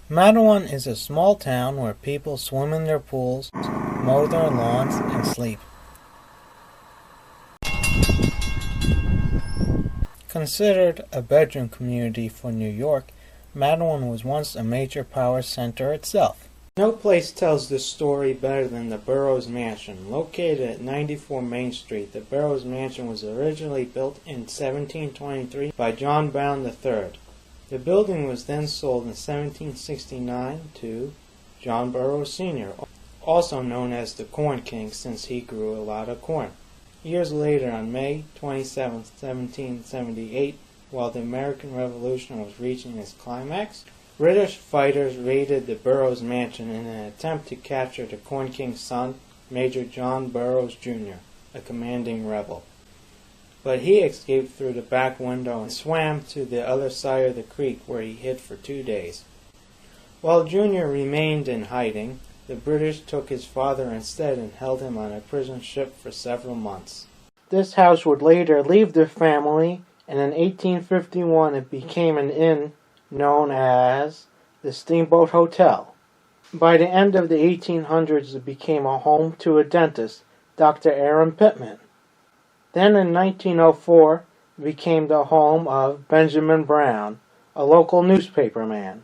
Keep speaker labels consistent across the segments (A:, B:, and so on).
A: Matawan is a small town where people swim in their pools, mow their lawns, and sleep. Considered a bedroom community for New York, Matawan was once a major power center itself. No place tells this story better than the Burrowes Mansion. Located at 94 Main Street, the Burrowes Mansion was originally built in 1723 by John Brown III. The building was then sold in 1769 to John Burrowes Sr., also known as the Corn King since he grew a lot of corn. Years later, on May 27, 1778, while the American Revolution was reaching its climax, British fighters raided the Burrowes Mansion in an attempt to capture the Corn King's son, Major John Burrowes Jr., a commanding rebel. But he escaped through the back window and swam to the other side of the creek where he hid for 2 days. While Jr. remained in hiding, the British took his father instead and held him on a prison ship for several months. This house would later leave the family, and in 1851 it became an inn known as the Steamboat Hotel. By the end of the 1800s, it became a home to a dentist, Dr. Aaron Pittman. Then in 1904, it became the home of Benjamin Brown, a local newspaperman.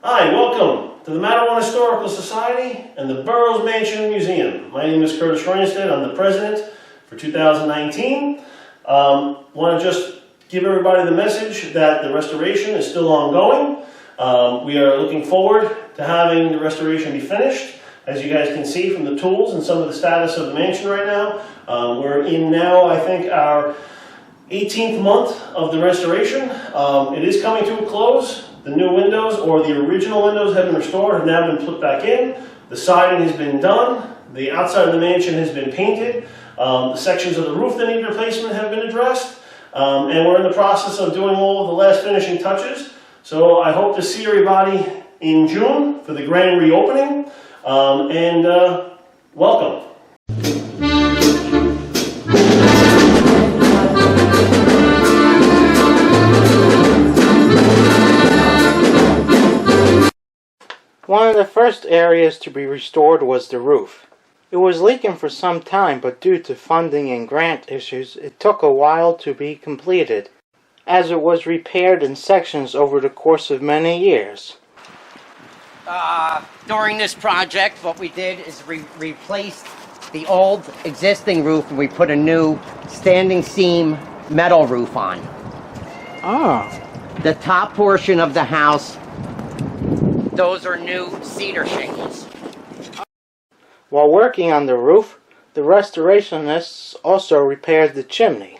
B: Hi, welcome to the Matawan Historical Society and the Burrowes Mansion Museum. My name is Curtis Reinstead. I'm the president for 2019. Want to just give everybody the message that the restoration is still ongoing. We are looking forward to having the restoration be finished. As you guys can see from the tools and some of the status of the mansion right now, we're in now, I think, our 18th month of the restoration. It is coming to a close. The new windows, or the original windows, have been restored, have now been put back in. The siding has been done. The outside of the mansion has been painted. The sections of the roof that need replacement have been addressed. And we're in the process of doing all of the last finishing touches. So I hope to see everybody in June for the grand reopening. Welcome.
A: One of the first areas to be restored was the roof. It was leaking for some time, but due to funding and grant issues, it took a while to be completed, as it was repaired in sections over the course of many years.
C: During this project, what we did is replaced the old existing roof, and we put a new standing seam metal roof on. The top portion of the house, those are new cedar shingles.
A: While working on the roof, the restorationists also repaired the chimney.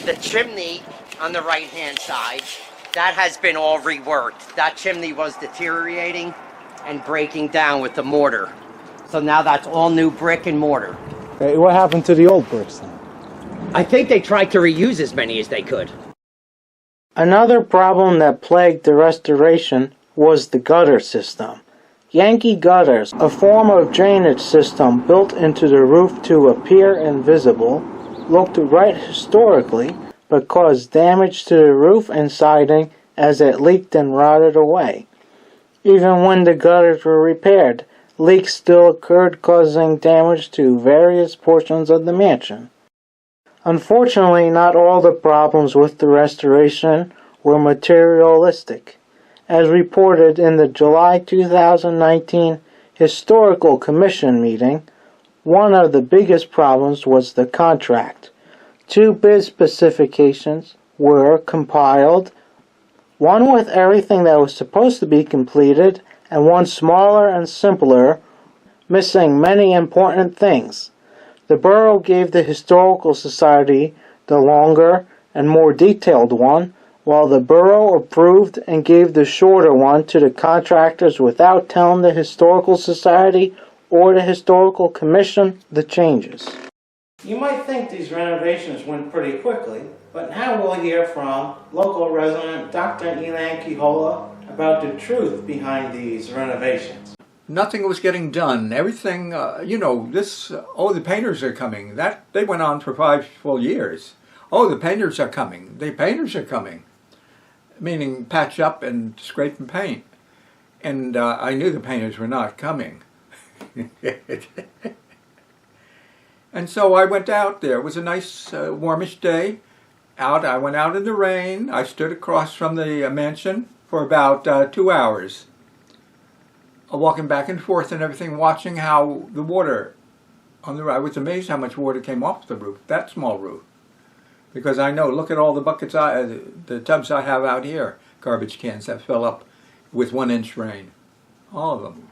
C: The chimney on the right-hand side, that has been all reworked. That chimney was deteriorating and breaking down with the mortar. So now that's all new brick and mortar.
A: Okay, what happened to the old bricks then?
C: I think they tried to reuse as many as they could.
A: Another problem that plagued the restoration was the gutter system. Yankee gutters, a form of drainage system built into the roof to appear invisible, looked right historically, but caused damage to the roof and siding as it leaked and rotted away. Even when the gutters were repaired, leaks still occurred, causing damage to various portions of the mansion. Unfortunately, not all the problems with the restoration were materialistic. As reported in the July 2019 Historical Commission meeting, one of the biggest problems was the contract. 2 bid specifications were compiled, one with everything that was supposed to be completed, and one smaller and simpler, missing many important things. The borough gave the Historical Society the longer and more detailed one, while the borough approved and gave the shorter one to the contractors without telling the Historical Society or the Historical Commission the changes. You might think these renovations went pretty quickly, but now we'll hear from local resident Dr. Elan Kihola about the truth behind these renovations.
D: Nothing was getting done. Everything, the painters are coming. They went on for 5 full years. Oh, the painters are coming. The painters are coming. Meaning patch up and scrape and paint. And I knew the painters were not coming. And so I went out there. It was a nice, warmish day. I went out in the rain. I stood across from the mansion for about 2 hours. Walking back and forth and everything, watching how the water on the roof. I was amazed how much water came off the roof, that small roof. Because I know, look at all the buckets, the tubs I have out here, garbage cans that fill up with 1 inch rain. All of them.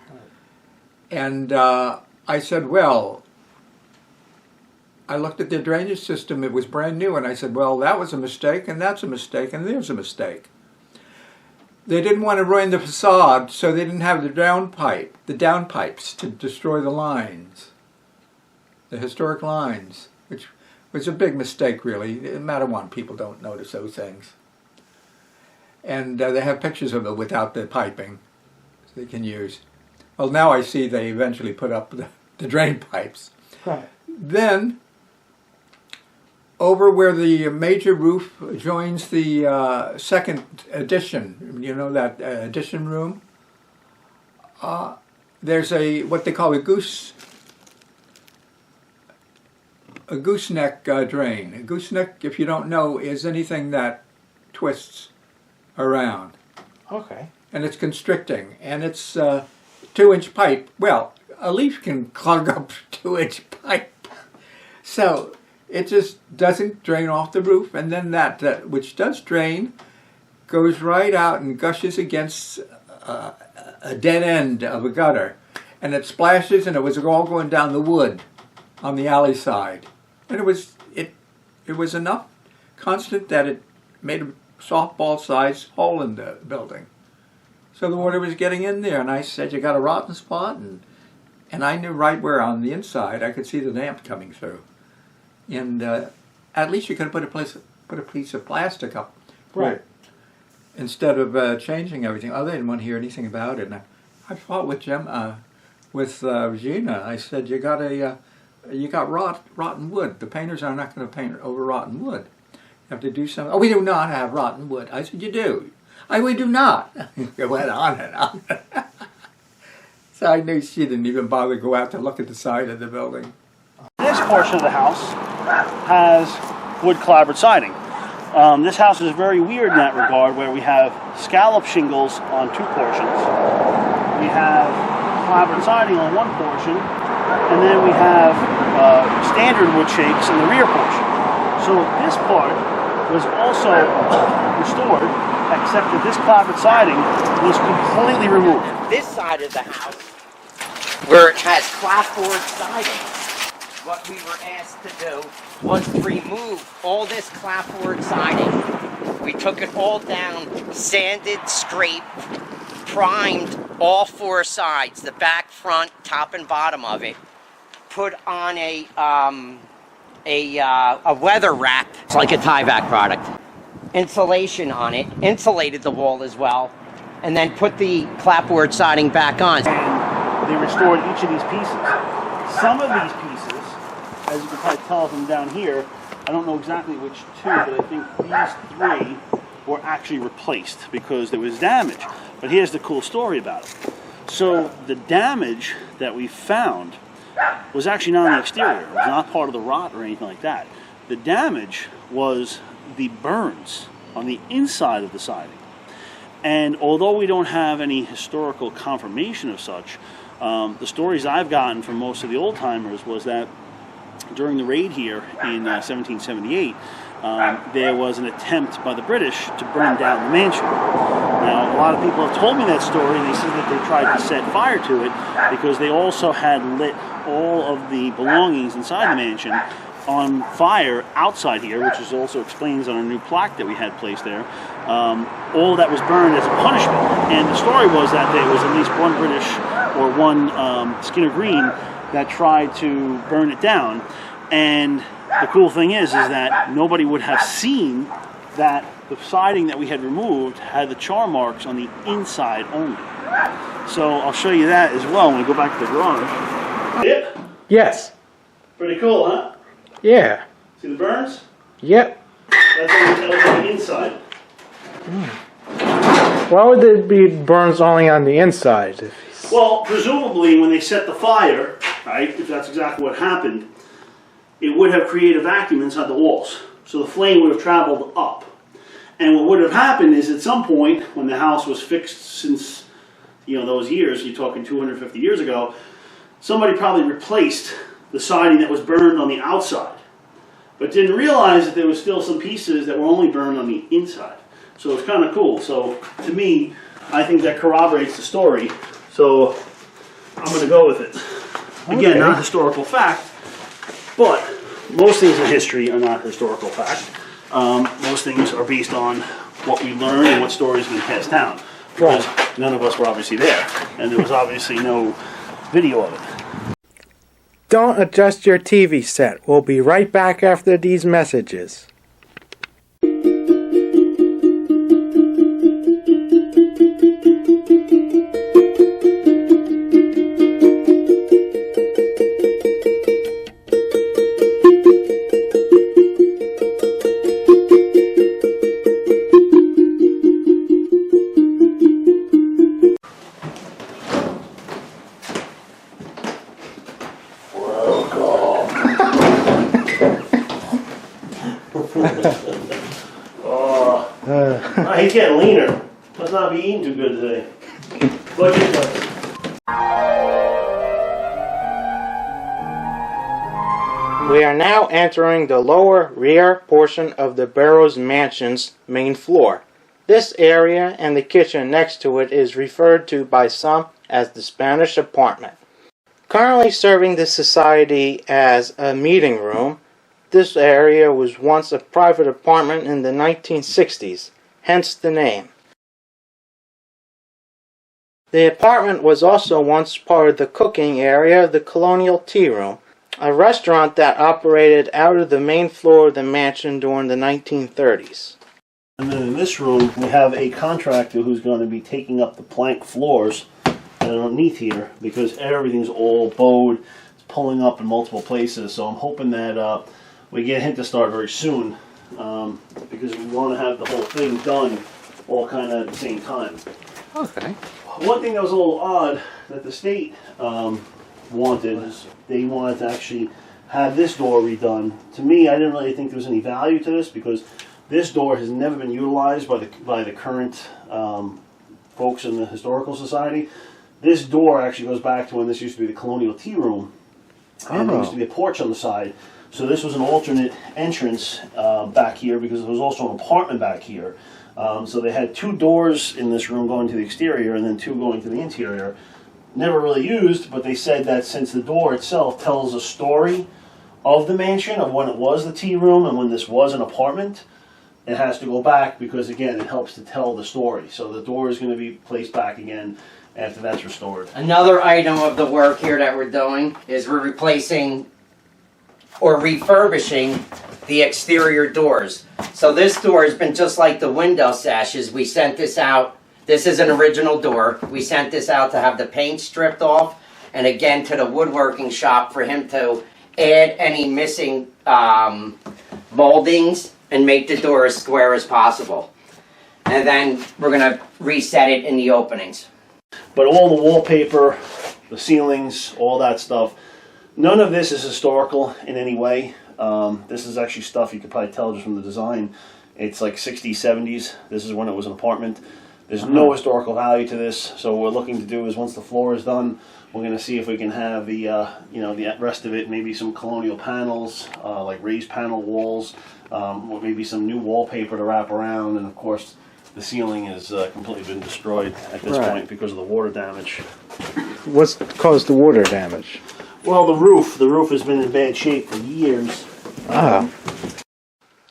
D: And I said, well, I looked at the drainage system, it was brand new, and I said, well, that was a mistake, and that's a mistake, and there's a mistake. They didn't want to ruin the facade, so they didn't have the downpipes to destroy the lines, the historic lines, which was a big mistake, really. In Matawan, people don't notice those things. And they have pictures of it without the piping, so they can use. Well, now I see they eventually put up the drain pipes.
A: Right.
D: Then, over where the major roof joins the second addition, you know, that addition room, there's what they call a gooseneck drain. A gooseneck, if you don't know, is anything that twists around.
A: Okay.
D: And it's constricting, and it's 2-inch pipe. Well, a leaf can clog up 2-inch pipe. So it just doesn't drain off the roof, and then that which does drain goes right out and gushes against a dead end of a gutter, and it splashes, and it was all going down the wood on the alley side, and it was enough constant that it made a softball-sized hole in the building. So the water was getting in there, and I said, you got a rotten spot, and I knew right where on the inside I could see the damp coming through. And at least you could have put a piece of plastic up,
A: right,
D: instead of changing everything. Oh, they didn't want to hear anything about it. And I fought with Regina. I said, you got rotten wood. The painters are not going to paint over rotten wood. You have to do something. Oh, we do not have rotten wood. I said, you do. We do not. It went on and on. So I knew she didn't even bother to go out to look at the side of the building.
B: This portion of the house has wood clapboard siding. This house is very weird in that regard, where we have scallop shingles on 2 portions. We have clapboard siding on 1 portion, and then we have standard wood shakes in the rear portion. So this part was also restored, except that this clapboard siding was completely removed.
C: This side of the house, where it has clapboard siding, what we were asked to do was to remove all this clapboard siding. We took it all down, sanded, scraped, primed all 4 sides, the back, front, top, and bottom of it. Put on a weather wrap. It's like a Tyvek product. Insulation on it, insulated the wall as well, and then put the clapboard siding back on.
B: And they restored each of these pieces. Some of these pieces, as you can probably tell from down here, I don't know exactly which 2, but I think these 3 were actually replaced because there was damage. But here's the cool story about it. So the damage that we found was actually not on the exterior. It was not part of the rot or anything like that. The damage was the burns on the inside of the siding. And although we don't have any historical confirmation of such, the stories I've gotten from most of the old-timers was that during the raid here in 1778, there was an attempt by the British to burn down the mansion. Now, a lot of people have told me that story, and they said that they tried to set fire to it because they also had lit all of the belongings inside the mansion, on fire outside here, which is also explains on our new plaque that we had placed there. All of that was burned as a punishment. And the story was that there was at least one British or one Skinner Green that tried to burn it down. And the cool thing is that nobody would have seen that the siding that we had removed had the char marks on the inside only. So I'll show you that as well when we go back to the garage. Yep.
A: Yes.
B: Pretty cool, huh?
A: Yeah.
B: See the burns?
A: Yep.
B: That's on the inside.
A: Why would there be burns only on the inside?
B: Well, presumably when they set the fire, right, if that's exactly what happened, it would have created a vacuum inside the walls. So the flame would have traveled up. And what would have happened is at some point when the house was fixed since, those years, you're talking 250 years ago, somebody probably replaced the siding that was burned on the outside, but didn't realize that there was still some pieces that were only burned on the inside. So it's kind of cool. So to me, I think that corroborates the story. So I'm going to go with it. Again,
A: Okay.
B: not historical fact, but most things in history are not historical fact. Most things are based on what we learn and what stories have been passed down. Because none of us were obviously there, and there was obviously no video of it.
A: Don't adjust your TV set. We'll be right back after these messages.
B: He's getting leaner. Must not be eating too good today. Budget cut.
A: We are now entering the lower rear portion of the Burrowes Mansion's main floor. This area and the kitchen next to it is referred to by some as the Spanish apartment. Currently serving the society as a meeting room, this area was once a private apartment in the 1960s, hence the name. The apartment was also once part of the cooking area of the Colonial Tea Room, a restaurant that operated out of the main floor of the mansion during the 1930s.
B: And then in this room, we have a contractor who's going to be taking up the plank floors underneath here because everything's all bowed. It's pulling up in multiple places. So I'm hoping that we get him to start very soon because we want to have the whole thing done all kind of at the same time.
A: Okay.
B: One thing that was a little odd that the state wanted is they wanted to actually have this door redone. To me, I didn't really think there was any value to this because this door has never been utilized by the current folks in the Historical Society. This door actually goes back to when this used to be the Colonial Tea Room, and there used to be a porch on the side. So this was an alternate entrance back here because there was also an apartment back here. So they had two doors in this room going to the exterior and then two going to the interior. Never really used, but they said that since the door itself tells a story of the mansion, of when it was the tea room and when this was an apartment, it has to go back because, again, it helps to tell the story. So the door is going to be placed back again after that's restored.
C: Another item of the work here that we're doing is we're replacing or refurbishing the exterior doors. So this door has been just like the window sashes. We sent this out. This is an original door. We sent this out to have the paint stripped off and again to the woodworking shop for him to add any missing moldings and make the door as square as possible. And then we're going to reset it in the openings.
B: But all the wallpaper, the ceilings, all that stuff, none of this is historical in any way. This is actually stuff you could probably tell just from the design. It's like 60s, 70s. This is when it was an apartment. There's no historical value to this. So what we're looking to do is once the floor is done, we're going to see if we can have the the rest of it, maybe some colonial panels, like raised panel walls, or maybe some new wallpaper to wrap around, and of course the ceiling has completely been destroyed at this point because of the water damage.
A: What's caused the water damage?
B: Well, the roof has been in bad shape for years,
A: Oh.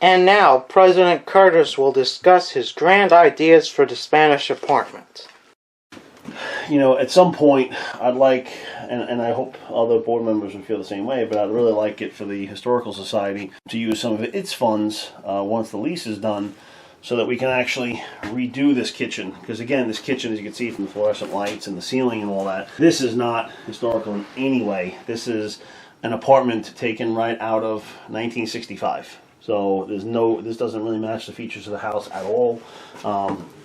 A: And now, President Curtis will discuss his grand ideas for the Spanish apartment.
B: You know, at some point, I'd like, and I hope other board members would feel the same way, but I'd really like it for the Historical Society to use some of its funds once the lease is done, so that we can actually redo this kitchen. Because again, this kitchen, as you can see from the fluorescent lights and the ceiling and all that, this is not historical in any way. This is an apartment taken right out of 1965. So this doesn't really match the features of the house at all.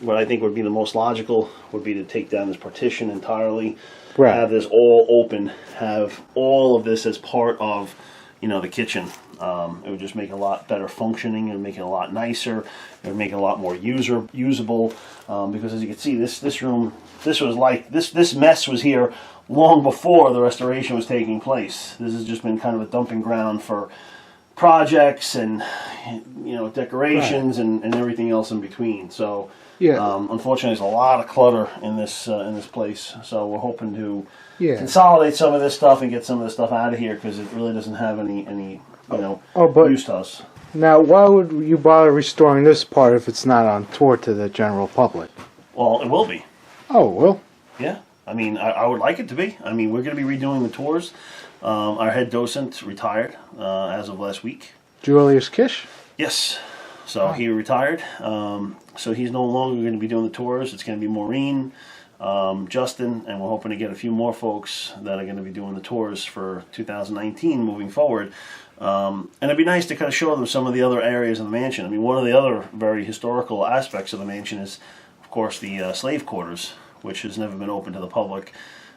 B: What I think would be the most logical would be to take down this partition entirely,
A: Right.
B: have this all open, have all of this as part of, the kitchen. It would just make it a lot better functioning. It would make it a lot nicer. It would make it a lot more usable. Because as you can see, this room, this mess was here long before the restoration was taking place. This has just been kind of a dumping ground for projects and decorations, right, and everything else in between. So unfortunately, there's a lot of clutter in this place. So we're hoping to consolidate some of this stuff and get some of this stuff out of here, because it really doesn't have any use to us.
A: Now, why would you bother restoring this part if it's not on tour to the general public?
B: Well, it will be.
A: Oh, well.
B: Yeah. I mean, I would like it to be. I mean, we're going to be redoing the tours. Our head docent retired as of last week.
A: Julius Kish?
B: Yes. So he retired. So he's no longer going to be doing the tours. It's going to be Maureen, Justin, and we're hoping to get a few more folks that are going to be doing the tours for 2019 moving forward. And it'd be nice to kind of show them some of the other areas of the mansion. I mean, one of the other very historical aspects of the mansion is, of course, the slave quarters, which has never been open to the public.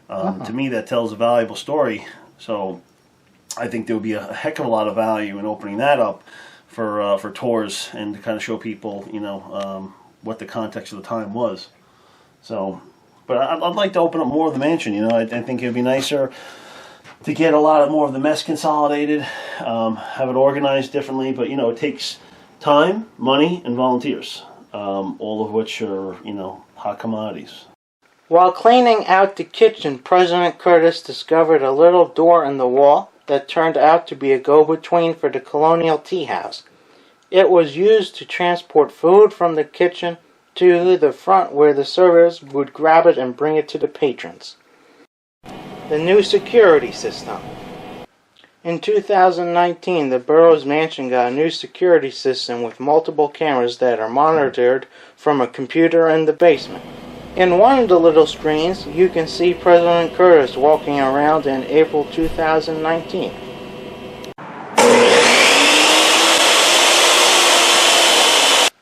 B: To me, that tells a valuable story. So I think there would be a heck of a lot of value in opening that up for tours, and to kind of show people, what the context of the time was. So, but I'd like to open up more of the mansion. I think it would be nicer to get a lot more of the mess consolidated, have it organized differently. But it takes time, money, and volunteers, all of which are hot commodities. While cleaning out the kitchen, President Curtis discovered a little door in the wall that turned out to be a go-between for the colonial tea house. It was used to transport food from the kitchen to the front, where the servers would grab it and bring it to the patrons. The new security system. In 2019, the Burrowes Mansion got a new security system with multiple cameras that are monitored from a computer in the basement. In one of the little screens, you can see President Curtis walking around in April 2019.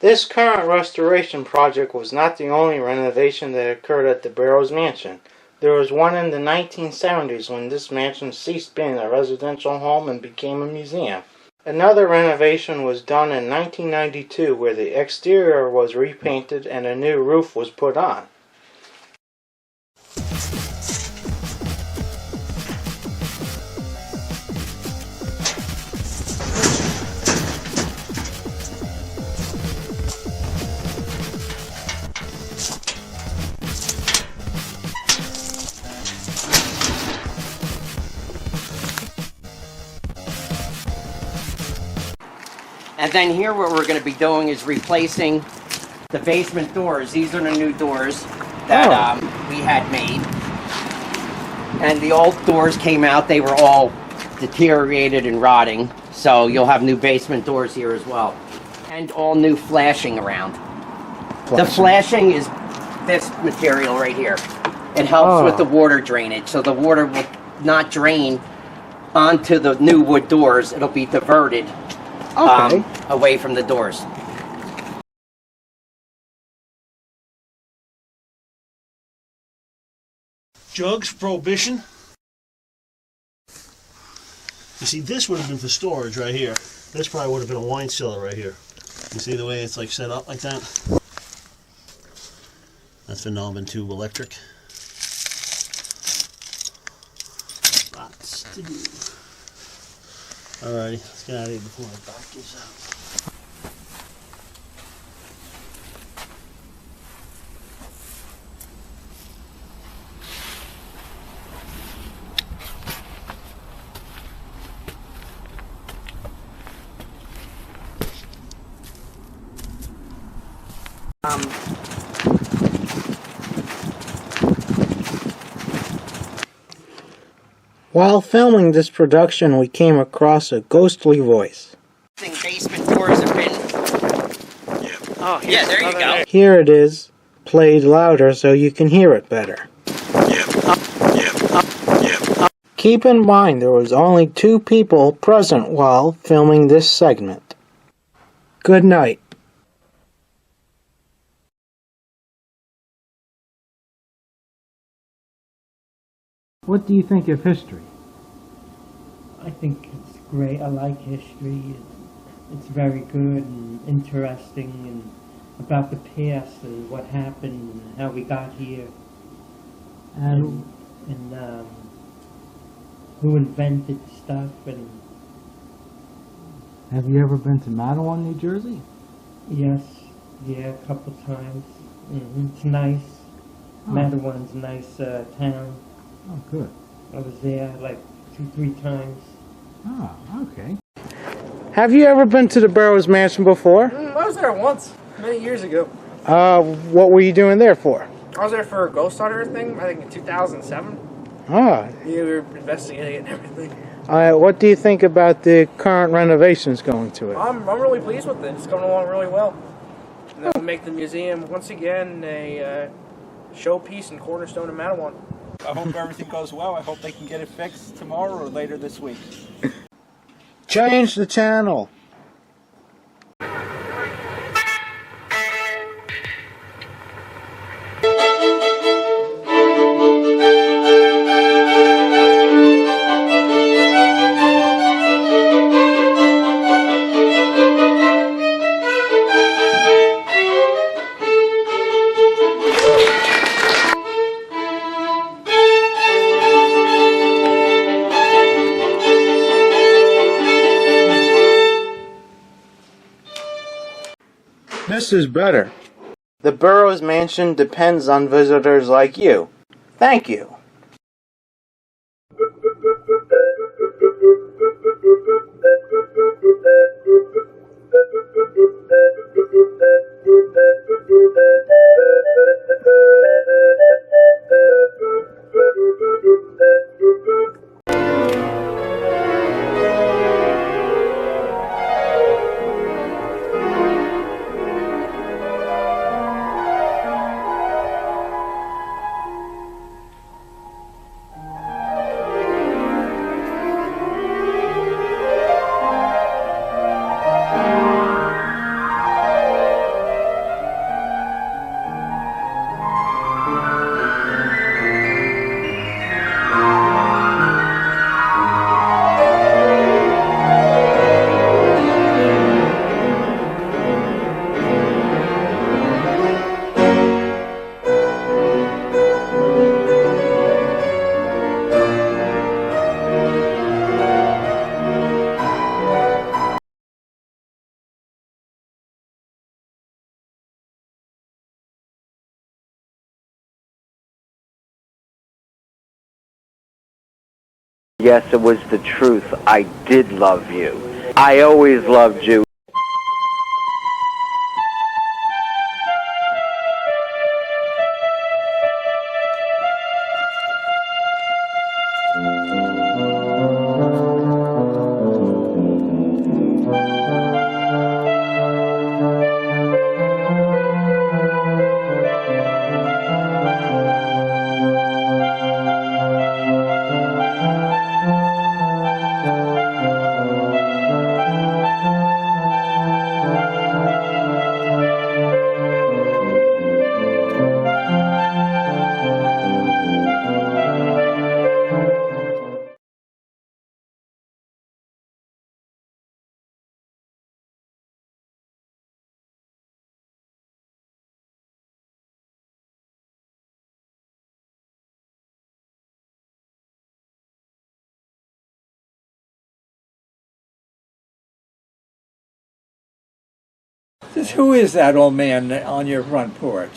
B: This current restoration project was not the only renovation that occurred at the Burrowes Mansion. There was one in the 1970s when this mansion ceased being a residential home and became a museum. Another renovation was done in 1992, where the exterior was repainted and a new roof was put on.
C: And then here what we're going to be doing is replacing the basement doors. These are the new doors that we had made. And the old doors came out. They were all deteriorated and rotting. So you'll have new basement doors here as well. And all new flashing around. The flashing is this material right here. It helps with the water drainage. So the water will not drain onto the new wood doors. It'll be diverted away from the doors.
B: Jugs, Prohibition. You see, this would have been for storage right here. This probably would have been a wine cellar right here. You see the way it's like set up like that? That's the knob and tube electric. Lots to do. Alrighty, let's get out of here before I back this out.
A: While filming this production, we came across a ghostly voice.
C: Basement doors have been... Oh, yeah, there you go.
A: Here it is, played louder so you can hear it better. Keep in mind there was only 2 people present while filming this segment. Good night. What do you think of history?
E: I think it's great. I like history. It's very good and interesting, and about the past and what happened and how we got here, and who invented stuff. And
A: Have you ever been to Matawan, New Jersey?
E: yes, yeah, a couple times. It's nice. Matawan's a nice town.
A: Oh, good.
E: I was there like 2-3 times.
A: Oh, okay. Have you ever been to the Burrowes Mansion before?
F: I was there once, many years ago.
A: What were you doing there for?
F: I was there for a ghost hunter thing, I think in 2007.
A: Ah.
F: We were investigating it and everything.
A: What do you think about the current renovations going to it?
F: I'm really pleased with it. It's coming along really well. And that will make the museum, once again, a showpiece and cornerstone of Matawan.
D: I hope everything goes well. I hope they can get it fixed tomorrow or later this week.
A: Change the channel. This is better. The Burrowes Mansion depends on visitors like you. Thank you.
C: Yes, it was the truth. I did love you. I always loved you.
D: Who is that old man on your front porch?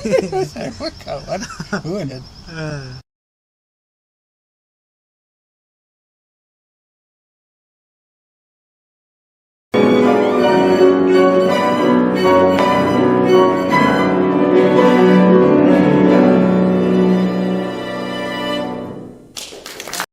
A: We're going.